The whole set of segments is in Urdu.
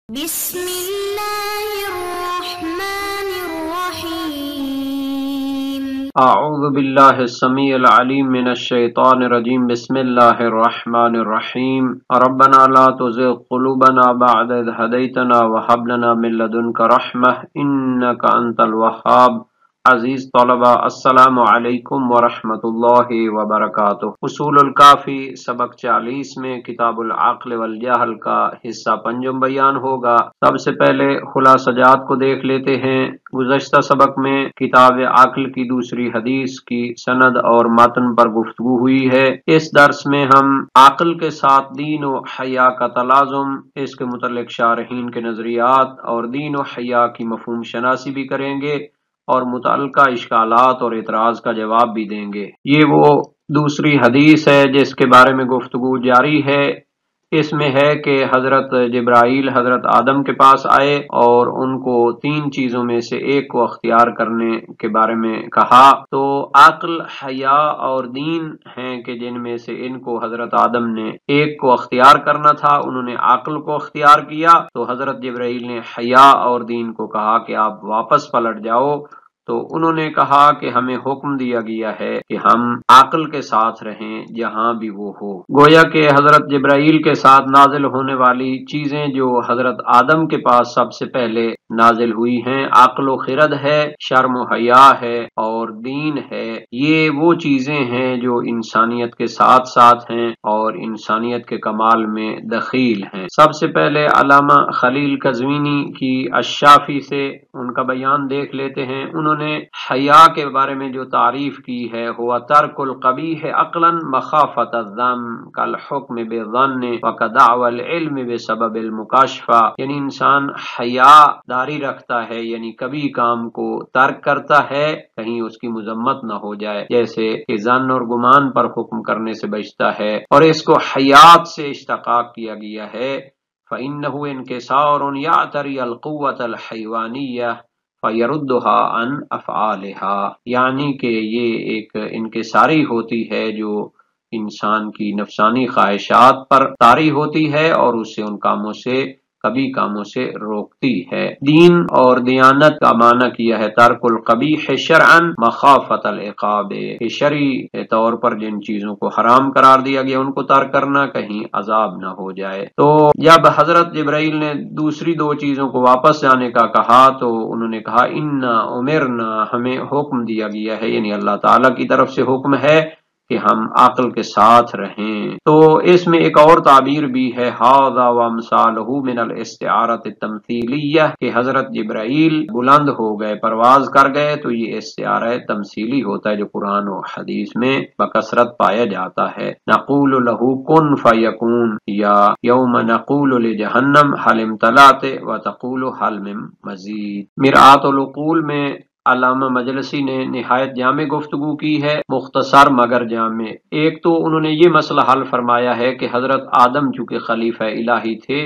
بسم اللہ الرحمن الرحیم اعوذ باللہ السمیع العلیم من الشیطان الرجیم بسم اللہ الرحمن الرحیم ربنا لا تزغ قلوبنا بعد اذ ہدیتنا وہب لنا من لدنک رحمہ انک انت الوہاب۔ عزیز طلبہ السلام علیکم ورحمۃ اللہ وبرکاتہ۔ اصول الکافی سبق 40 میں کتاب العقل والجہل کا حصہ پنجم بیان ہوگا۔ سب سے پہلے خلاصہ جات کو دیکھ لیتے ہیں۔ گزشتہ سبق میں کتاب عقل کی دوسری حدیث کی سند اور متن پر گفتگو ہوئی ہے۔ اس درس میں ہم عقل کے ساتھ دین و حیا کا تلازم، اس کے متعلق شارحین کے نظریات اور دین و حیا کی مفہوم شناسی بھی کریں گے اور متعلقہ اشکالات اور اعتراض کا جواب بھی دیں گے۔ یہ وہ دوسری حدیث ہے جس کے بارے میں گفتگو جاری ہے۔ اس میں ہے کہ حضرت جبرائیل حضرت آدم کے پاس آئے اور ان کو 3 چیزوں میں سے ایک کو اختیار کرنے کے بارے میں کہا۔ تو عقل، حیا اور دین ہیں کہ جن میں سے ان کو حضرت آدم نے ایک کو اختیار کرنا تھا، انہوں نے عقل کو اختیار کیا۔ تو حضرت جبرائیل نے حیا اور دین کو کہا کہ آپ واپس پلٹ جاؤ۔ تو انہوں نے کہا کہ ہمیں حکم دیا گیا ہے کہ ہم عقل کے ساتھ رہیں جہاں بھی وہ ہو۔ گویا کہ حضرت جبرائیل کے ساتھ نازل ہونے والی چیزیں جو حضرت آدم کے پاس سب سے پہلے نازل ہوئی ہیں، عقل و خرد ہے، شرم و حیا ہے اور دین ہے۔ یہ وہ چیزیں ہیں جو انسانیت کے ساتھ ساتھ ہیں اور انسانیت کے کمال میں دخیل ہیں۔ سب سے پہلے علامہ خلیل قزوینی کی الشافی سے ان کا بیان دیکھ لیتے ہیں۔ انہوں نے حیا کے بارے میں جو تعریف کی ہے، ہوا ترک القبیح عقلا مخافۃ الذم کالحکم بالظن وکدعوی العلم بسبب المکاشفہ، یعنی انسان حیا داری رکھتا ہے، یعنی کبھی کام کو ترک کرتا ہے کہیں اس کی مذمت نہ ہو جائے، جیسے کہ ظن اور گمان پر حکم کرنے سے بچتا ہے، اور اس کو حیات سے اشتقاق کیا گیا ہے۔ فإنه انکسار یعتری القوة الحیوانیہ فیردها عن افعالها، یعنی کہ یہ ایک انکساری ہوتی ہے جو انسان کی نفسانی خواہشات پر طاری ہوتی ہے اور اسے ان کاموں سے کبھی کاموں سے روکتی ہے۔ دین اور دیانت کا معنی کیا ہے ترک القبیح شرعا مخافۃ العقاب، کہ شرعی طور پر جن چیزوں کو حرام قرار دیا گیا ان کو ترک کرنا کہیں عذاب نہ ہو جائے۔ تو جب حضرت جبرائیل نے دوسری 2 چیزوں کو واپس جانے کا کہا تو انہوں نے کہا انا امرنا، ہمیں حکم دیا گیا ہے، یعنی اللہ تعالیٰ کی طرف سے حکم ہے کہ ہم عقل کے ساتھ رہیں۔ تو اس میں ایک اور تعبیر بھی ہے ھذا وامثالہ من الاستعارۃ التمثیلیہ، کہ حضرت جبرائیل بلند ہو گئے، پرواز کر گئے، تو یہ استعارہ تمثیلی ہوتا ہے جو قرآن و حدیث میں بکثرت پایا جاتا ہے۔ نقول لہ کن فیکون، یا یوم نقول لجہنم حل امتلأت وتقول حل من مزید۔ مرآت العقول میں علامہ مجلسی نے نہایت جامع گفتگو کی ہے، مختصر مگر جامع۔ ایک تو انہوں نے یہ مسئلہ حل فرمایا ہے کہ حضرت آدم چونکہ خلیفہ الہی تھے،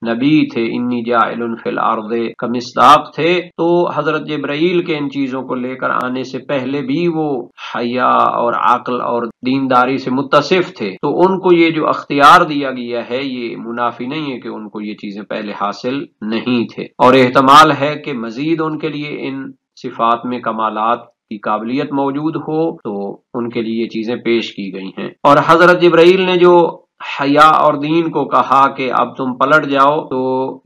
نبی تھے، انی جاعل فی الارض کا مصداق تھے، تو حضرت جبرائیل کے ان چیزوں کو لے کر آنے سے پہلے بھی وہ حیا اور عقل اور دینداری سے متصف تھے، تو ان کو یہ جو اختیار دیا گیا ہے یہ منافی نہیں ہے کہ ان کو یہ چیزیں پہلے حاصل نہیں تھے، اور احتمال ہے کہ مزید ان کے لیے ان صفات میں کمالات کی قابلیت موجود ہو تو ان کے لیے یہ چیزیں پیش کی گئی ہیں۔ اور حضرت جبرائیل نے جو حیا اور دین کو کہا کہ اب تم پلٹ جاؤ، تو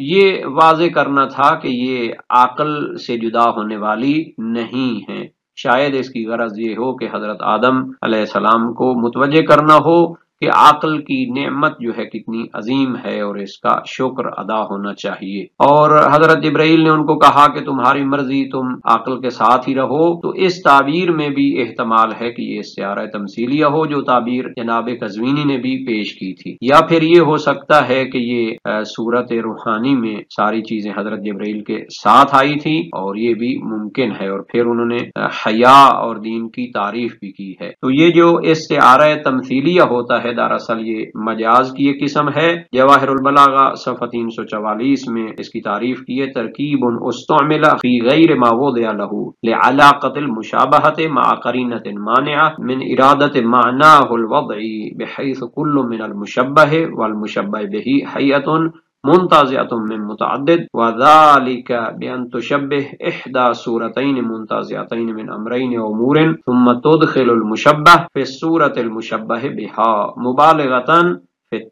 یہ واضح کرنا تھا کہ یہ عقل سے جدا ہونے والی نہیں ہیں۔ شاید اس کی غرض یہ ہو کہ حضرت آدم علیہ السلام کو متوجہ کرنا ہو کہ عقل کی نعمت جو ہے کتنی عظیم ہے اور اس کا شکر ادا ہونا چاہیے۔ اور حضرت جبرائیل نے ان کو کہا کہ تمہاری مرضی، تم عقل کے ساتھ ہی رہو، تو اس تعبیر میں بھی احتمال ہے کہ یہ استعارہ تمثیلیہ ہو جو تعبیر جناب قزوینی نے بھی پیش کی تھی، یا پھر یہ ہو سکتا ہے کہ یہ صورت روحانی میں ساری چیزیں حضرت جبرائیل کے ساتھ آئی تھی، اور یہ بھی ممکن ہے، اور پھر انہوں نے حیا اور دین کی تعریف بھی کی ہے۔ تو یہ جو استعارہ تمثیلیہ ہوتا ہے دراصل یہ مجاز کی ایک قسم ہے۔ جواہر البلاغہ صفحہ 344 میں اس کی تعریف کی ہے ترکیب استعمل فی غیر ما وضع لہ لعلاقۃ المشابہۃ مع قرینۃ مانعہ من ارادۃ معناہ الوضعی بحیث کل من المشبہ والمشبہ بہ حیۃ منتزعۃ من متعدد وذلك بأن تشبه احدى صورتين منتزعتين من امرين او امور ثم تدخل المشبہ في الصورة المشبہ بها مبالغۃ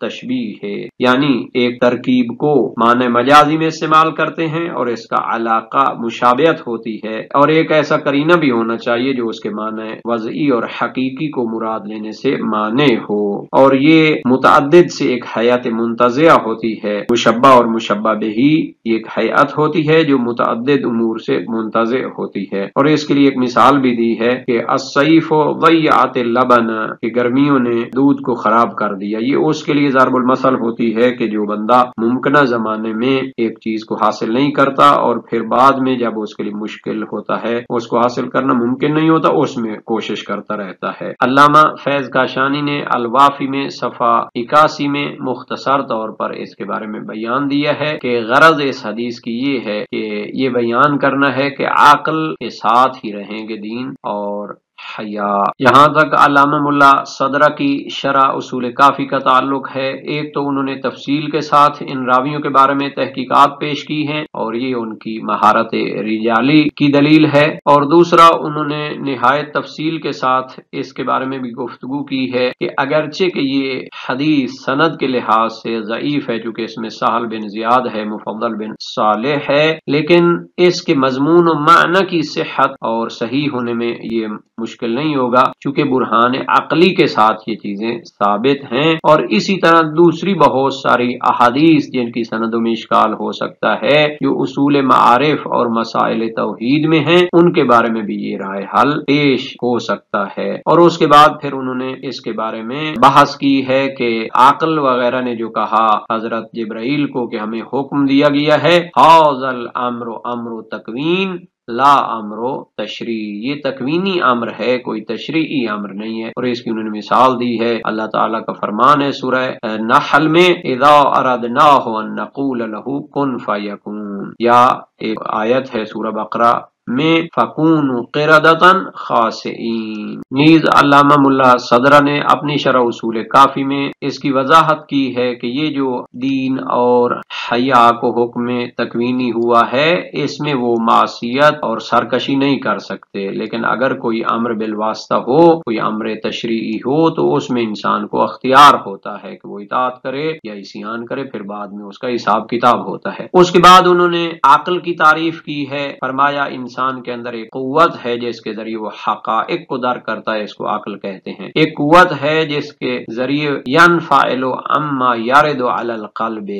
تشبیہ ہے، یعنی ایک ترکیب کو معنی مجازی میں استعمال کرتے ہیں اور اس کا علاقہ مشابہت ہوتی ہے، اور ایک ایسا قرینہ بھی ہونا چاہیے جو اس کے معنی وضعی اور حقیقی کو مراد لینے سے معنی ہو، اور یہ متعدد سے ایک حیات منتزعہ ہوتی ہے، مشبہ اور مشبہ بہی ایک حیات ہوتی ہے جو متعدد امور سے منتزع ہوتی ہے۔ اور اس کے لیے ایک مثال بھی دی ہے کہ الصیف ضیعت اللبن، کہ گرمیوں نے دودھ کو خراب کر دیا۔ یہ اس کے لیے ضرب المثل ہوتی ہے کہ جو بندہ ممکنہ زمانے میں ایک چیز کو حاصل نہیں کرتا اور پھر بعد میں جب اس کے لیے مشکل ہوتا ہے، اس کو حاصل کرنا ممکن نہیں ہوتا، اس میں کوشش کرتا رہتا ہے۔ علامہ فیض کاشانی نے الوافی میں صفحہ 81 میں مختصر طور پر اس کے بارے میں بیان دیا ہے کہ غرض اس حدیث کی یہ ہے کہ یہ بیان کرنا ہے کہ عقل کے ساتھ ہی رہیں گے دین اور حیا۔ یہاں تک علامہ ملا صدرہ کی شرح اصول کافی کا تعلق ہے۔ ایک تو انہوں نے تفصیل کے ساتھ ان راویوں کے بارے میں تحقیقات پیش کی ہیں اور یہ ان کی مہارت رجالی کی دلیل ہے، اور دوسرا انہوں نے نہایت تفصیل کے ساتھ اس کے بارے میں بھی گفتگو کی ہے کہ اگرچہ کہ یہ حدیث سند کے لحاظ سے ضعیف ہے چونکہ اس میں سہل بن زیاد ہے، مفضل بن صالح ہے، لیکن اس کے مضمون و معنی کی صحت اور صحیح ہونے میں یہ مشکل نہیں ہوگا چونکہ برہان عقلی کے ساتھ یہ چیزیں ثابت ہیں، اور اسی طرح دوسری بہت ساری احادیث جن کی سندوں میں اشکال ہو سکتا ہے جو اصول معارف اور مسائل توحید میں ہیں، ان کے بارے میں بھی یہ رائے حل پیش ہو سکتا ہے۔ اور اس کے بعد پھر انہوں نے اس کے بارے میں بحث کی ہے کہ عقل وغیرہ نے جو کہا حضرت جبرائیل کو کہ ہمیں حکم دیا گیا ہے ھذا الامر امر تکوین لا امر تشریع، یہ تکوینی امر ہے، کوئی تشریعی امر نہیں ہے، اور اس کی انہوں نے مثال دی ہے۔ اللہ تعالیٰ کا فرمان ہے سورہ نحل میں اذا اردناہ ان نقول له کن فیکون، یا ایک آیت ہے سورہ بقرہ میں فَكُونُوا قِرَدَةً خَاسِئِينَ۔ نیز علامہ ملا صدرہ نے اپنی شرح اصول کافی میں اس کی وضاحت کی ہے کہ یہ جو دین اور حیا کو حکم تکوینی ہوا ہے اس میں وہ معصیت اور سرکشی نہیں کر سکتے، لیکن اگر کوئی امر بالواسطہ ہو، کوئی امر تشریعی ہو تو اس میں انسان کو اختیار ہوتا ہے کہ وہ اطاعت کرے یا عصیان کرے، پھر بعد میں اس کا حساب کتاب ہوتا ہے۔ اس کے بعد انہوں نے عقل کی تعریف کی ہے، فرمایا انسان کے اندر ایک قوت ہے جس کے ذریعے وہ حقائق کو درک کرتا ہے، اس کو عقل کہتے ہیں۔ ایک قوت ہے جس کے ذریعے ينفعل عما يرد على القلب،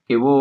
کہ وہ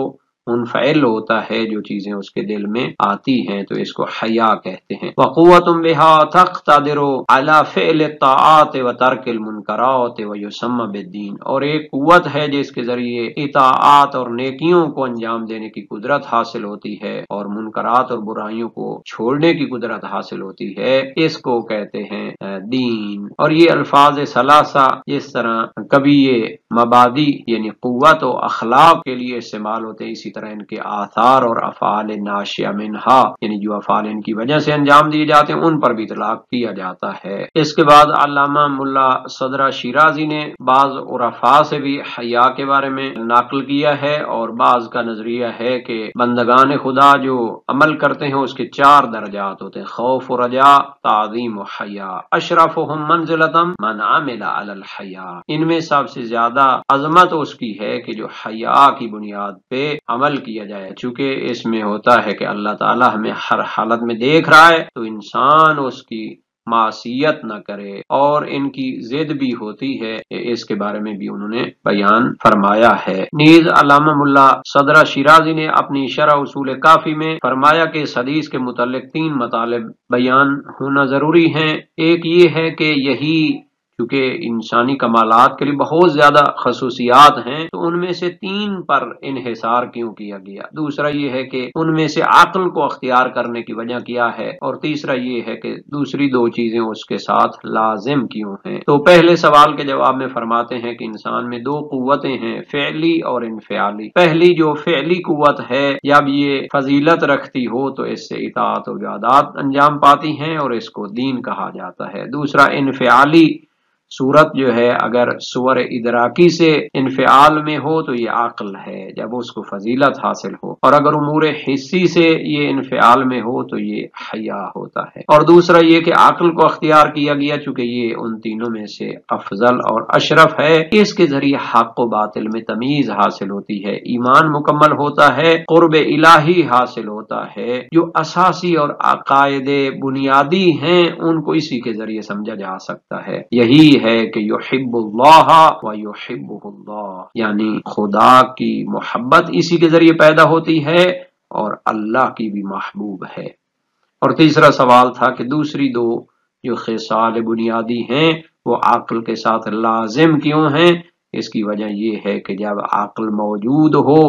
منفعل ہوتا ہے جو چیزیں اس کے دل میں آتی ہیں، تو اس کو حیا کہتے ہیں۔ وقوت بها تقتدر على فعل الطاعات وترك المنکرات ويسمى بالدین، اور ایک قوت ہے جس کے ذریعے اطاعات اور نیکیوں کو انجام دینے کی قدرت حاصل ہوتی ہے اور منکرات اور برائیوں کو چھوڑنے کی قدرت حاصل ہوتی ہے، اس کو کہتے ہیں دین۔ اور یہ الفاظ ثلاثہ جس طرح کبھی یہ مبادی یعنی قوت و اخلاق کے لیے استعمال ہوتے ہیں، اسی طرح ان کے آثار اور افعال ناشئہ منہا یعنی جو افعال ان کی وجہ سے انجام دیے جاتے ہیں ان پر بھی اطلاق کیا جاتا ہے۔ اس کے بعد علامہ ملا صدرہ شیرازی نے بعض عرفاء سے بھی حیا کے بارے میں نقل کیا ہے، اور بعض کا نظریہ ہے کہ بندگان خدا جو عمل کرتے ہیں اس کے 4 درجات ہوتے ہیں، خوف و رجا، تعظیم و حیا، اشرفہم منزلۃ من عمل علی الحیا، ان میں سب سے زیادہ عظمت اس کی ہے کہ جو حیا کی بنیاد پہ عمل کیا جائے، چونکہ اس میں ہوتا ہے کہ اللہ تعالیٰ ہمیں ہر حالت میں دیکھ رہا ہے تو انسان اس کی معصیت نہ کرے، اور ان کی ضد بھی ہوتی ہے، اس کے بارے میں بھی انہوں نے بیان فرمایا ہے۔ نیز علامہ ملا صدرہ شیرازی نے اپنی شرح اصول کافی میں فرمایا کہ اس حدیث کے متعلق 3 مطالب بیان ہونا ضروری ہیں۔ ایک یہ ہے کہ یہی کیونکہ انسانی کمالات کے لیے بہت زیادہ خصوصیات ہیں تو ان میں سے 3 پر انحصار کیوں کیا گیا، دوسرا یہ ہے کہ ان میں سے عقل کو اختیار کرنے کی وجہ کیا ہے، اور تیسرا یہ ہے کہ دوسری 2 چیزیں اس کے ساتھ لازم کیوں ہیں۔ تو پہلے سوال کے جواب میں فرماتے ہیں کہ انسان میں 2 قوتیں ہیں، فعلی اور انفعالی۔ پہلی جو فعلی قوت ہے جب یہ فضیلت رکھتی ہو تو اس سے اطاعت و عبادات انجام پاتی ہیں اور اس کو دین کہا جاتا ہے۔ دوسرا انفعالی صورت جو ہے اگر صور ادراکی سے انفعال میں ہو تو یہ عقل ہے جب اس کو فضیلت حاصل ہو، اور اگر امور حسی سے یہ انفعال میں ہو تو یہ حیا ہوتا ہے۔ اور دوسرا یہ کہ عقل کو اختیار کیا گیا چونکہ یہ ان تینوں میں سے افضل اور اشرف ہے، اس کے ذریعے حق و باطل میں تمیز حاصل ہوتی ہے، ایمان مکمل ہوتا ہے، قرب الہی حاصل ہوتا ہے، جو اساسی اور عقائد بنیادی ہیں ان کو اسی کے ذریعے سمجھا جا سکتا ہے۔ یہی ہے کہ یحب اللہ و یحبہ اللہ، یعنی خدا کی محبت اسی کے ذریعے پیدا ہوتی ہے اور اللہ کی بھی محبوب ہے۔ اور تیسرا سوال تھا کہ دوسری دو جو خصال بنیادی ہیں وہ عقل کے ساتھ لازم کیوں ہیں؟ اس کی وجہ یہ ہے کہ جب عقل موجود ہو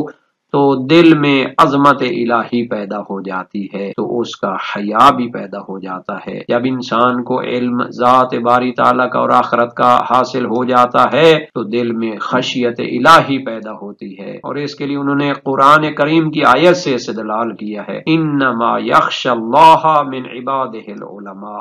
تو دل میں عظمت الہی پیدا ہو جاتی ہے تو اس کا حیا بھی پیدا ہو جاتا ہے۔ جب انسان کو علم ذات باری تعالیٰ کا اور آخرت کا حاصل ہو جاتا ہے تو دل میں خشیت الہی پیدا ہوتی ہے، اور اس کے لیے انہوں نے قرآن کریم کی آیت سے استدلال کیا ہے، انما یخشی اللہ من عبادہ العلماء،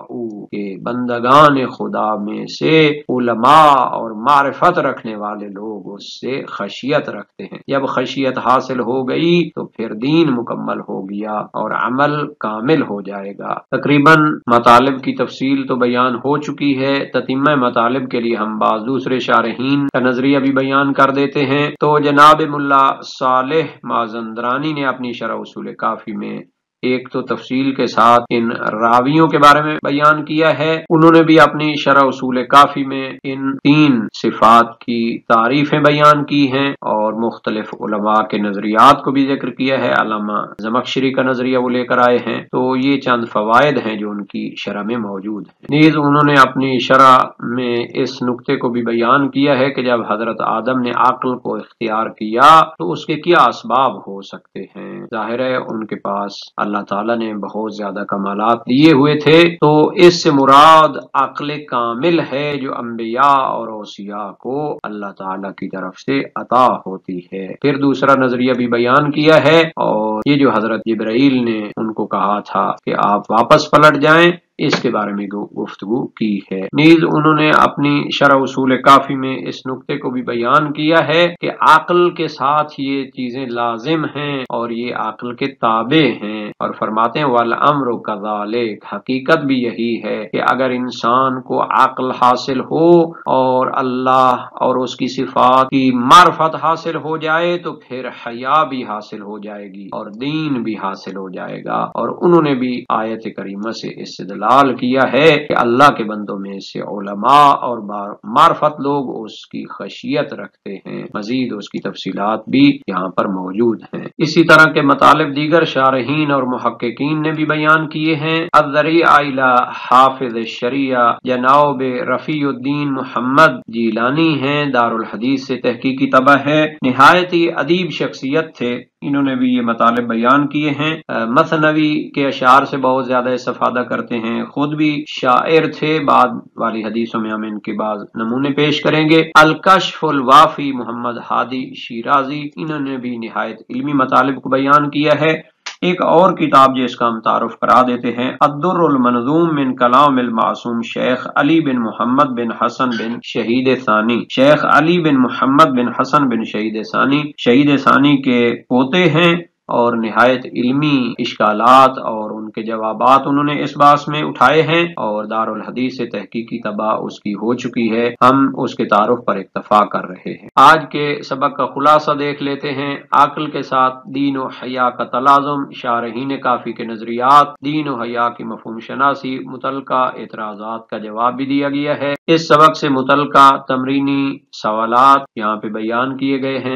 کہ بندگان خدا میں سے علماء اور معرفت رکھنے والے لوگ اس سے خشیت رکھتے ہیں۔ جب خشیت حاصل ہو گئی تو پھر دین مکمل ہو گیا اور عمل کامل ہو جائے گا۔ تقریباً مطالب کی تفصیل تو بیان ہو چکی ہے، تتمہ مطالب کے لیے ہم بعض دوسرے شارحین کا نظریہ بھی بیان کر دیتے ہیں۔ تو جناب ملا صالح مازندرانی نے اپنی شرح اصول کافی میں ایک تو تفصیل کے ساتھ ان راویوں کے بارے میں بیان کیا ہے، انہوں نے بھی اپنی شرح اصول کافی میں ان تین صفات کی تعریفیں بیان کی ہیں اور مختلف علماء کے نظریات کو بھی ذکر کیا ہے، علامہ زمخشری کا نظریہ وہ لے کر آئے ہیں، تو یہ چند فوائد ہیں جو ان کی شرح میں موجود ہیں۔ نیز انہوں نے اپنی شرح میں اس نقطے کو بھی بیان کیا ہے کہ جب حضرت آدم نے عقل کو اختیار کیا تو اس کے کیا اسباب ہو سکتے ہیں۔ ظاہر ہے ان کے پاس اللہ تعالیٰ نے بہت زیادہ کمالات دیے ہوئے تھے، تو اس سے مراد عقل کامل ہے جو انبیاء اور اوصیاء کو اللہ تعالیٰ کی طرف سے عطا ہوتی ہے۔ پھر دوسرا نظریہ بھی بیان کیا ہے، اور یہ جو حضرت جبرائیل نے ان کو کہا تھا کہ آپ واپس پلٹ جائیں، اس کے بارے میں گفتگو کی ہے۔ نیز انہوں نے اپنی شرح اصول کافی میں اس نقطے کو بھی بیان کیا ہے کہ عقل کے ساتھ یہ چیزیں لازم ہیں اور یہ عقل کے تابع ہیں، اور فرماتے ہیں والامر کذالک، حقیقت بھی یہی ہے کہ اگر انسان کو عقل حاصل ہو اور اللہ اور اس کی صفات کی معرفت حاصل ہو جائے تو پھر حیا بھی حاصل ہو جائے گی اور دین بھی حاصل ہو جائے گا۔ اور انہوں نے بھی آیت کریمہ سے استدلال کیا ہے کہ اللہ کے بندوں میں سے علماء اور معرفت لوگ اس کی خشیت رکھتے ہیں، مزید اس کی تفصیلات بھی یہاں پر موجود ہیں۔ اسی طرح کے مطالب دیگر شارحین اور محققین نے بھی بیان کیے ہیں۔ الذریعہ الی حافظ الشریعہ جناب رفیع الدین محمد جیلانی ہیں، دارالحدیث سے تحقیقی طبع ہے، نہایت ہی ادیب شخصیت تھے، انہوں نے بھی یہ مطالب بیان کیے ہیں۔ مثنوی کے اشعار سے بہت زیادہ استفادہ کرتے ہیں، خود بھی شاعر تھے، بعد والی حدیثوں میں ہم ان کے بعض نمونے پیش کریں گے۔ الکشف الوافی محمد ہادی شیرازی، انہوں نے بھی نہایت علمی مطالب کو بیان کیا ہے۔ ایک اور کتاب جس کا ہم تعارف کرا دیتے ہیں، الدر المنظوم من کلام المعصوم شیخ علی بن محمد بن حسن بن شہید ثانی، شیخ علی بن محمد بن حسن بن شہید ثانی کے پوتے ہیں، اور نہایت علمی اشکالات اور ان کے جوابات انہوں نے اس باس میں اٹھائے ہیں، اور دارالحدیث سے تحقیقی طبع اس کی ہو چکی ہے، ہم اس کے تعارف پر اکتفا کر رہے ہیں۔ آج کے سبق کا خلاصہ دیکھ لیتے ہیں۔ عقل کے ساتھ دین و حیا کا تلازم، شارحین کافی کے نظریات، دین و حیا کی مفہوم شناسی، متعلقہ اعتراضات کا جواب بھی دیا گیا ہے۔ اس سبق سے متعلقہ تمرینی سوالات یہاں پہ بیان کیے گئے ہیں۔